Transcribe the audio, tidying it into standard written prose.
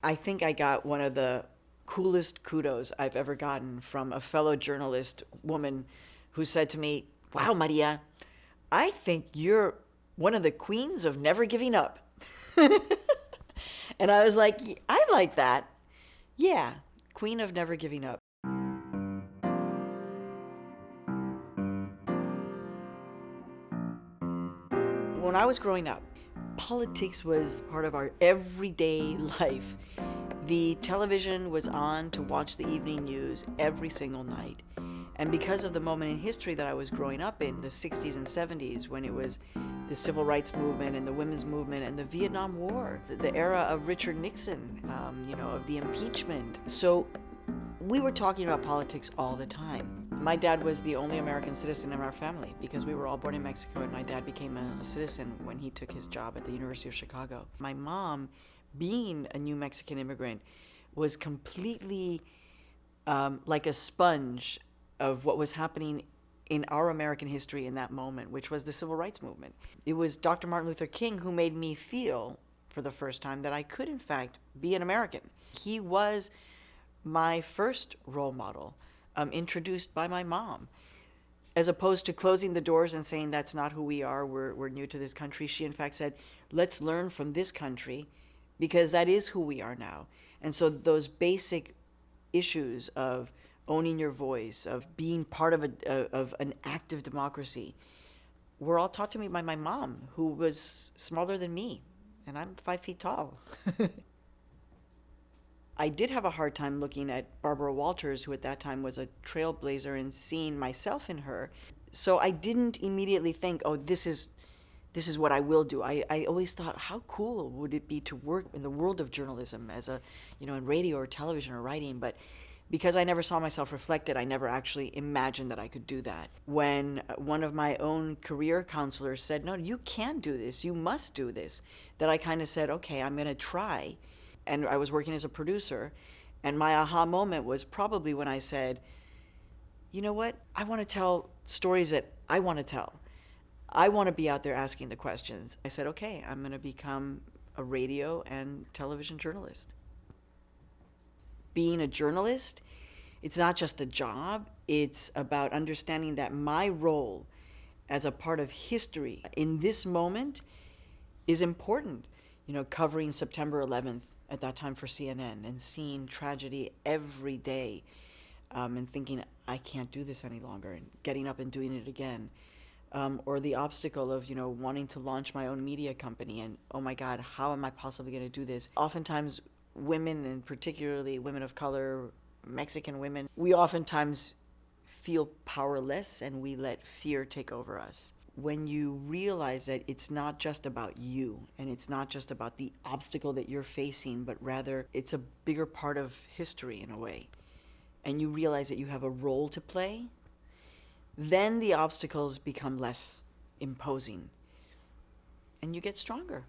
I think I got one of the coolest kudos I've ever gotten from a fellow journalist woman who said to me, "Wow, Maria, I think you're one of the queens of never giving up." And I was like, I like that. Yeah, queen of never giving up. When I was growing up, politics was part of our everyday life. The television was on to watch the evening news every single night. And because of the moment in history that I was growing up in, the 60s and 70s, when it was the civil rights movement and the women's movement and the Vietnam War, the era of Richard Nixon, of the impeachment. So we were talking about politics all the time. My dad was the only American citizen in our family because we were all born in Mexico, and my dad became a citizen when he took his job at the University of Chicago. My mom, being a new Mexican immigrant, was completely like a sponge of what was happening in our American history in that moment, which was the civil rights movement. It was Dr. Martin Luther King who made me feel for the first time that I could, in fact, be an American. He was my first role model, introduced by my mom. As opposed to closing the doors and saying that's not who we are, we're new to this country, she in fact said, let's learn from this country because that is who we are now. And so those basic issues of owning your voice, of being part of an active democracy, were all taught to me by my mom, who was smaller than me, and I'm 5 feet tall. I did have a hard time looking at Barbara Walters, who at that time was a trailblazer, and seeing myself in her. So I didn't immediately think, oh, this is what I will do. I always thought, how cool would it be to work in the world of journalism as in radio or television or writing, but because I never saw myself reflected, I never actually imagined that I could do that. When one of my own career counselors said, no, you can do this, you must do this, that I kind of said, okay, I'm going to try. And I was working as a producer, and my aha moment was probably when I said, you know what, I want to tell stories that I want to tell. I want to be out there asking the questions. I said, okay, I'm going to become a radio and television journalist. Being a journalist, it's not just a job, it's about understanding that my role as a part of history in this moment is important. Covering September 11th at that time for CNN and seeing tragedy every day, and thinking, I can't do this any longer, and getting up and doing it again. Or the obstacle of, wanting to launch my own media company and, oh my God, how am I possibly going to do this? Oftentimes, women, and particularly women of color, Mexican women, we oftentimes feel powerless and we let fear take over us. When you realize that it's not just about you and it's not just about the obstacle that you're facing, but rather it's a bigger part of history in a way, and you realize that you have a role to play, then the obstacles become less imposing and you get stronger.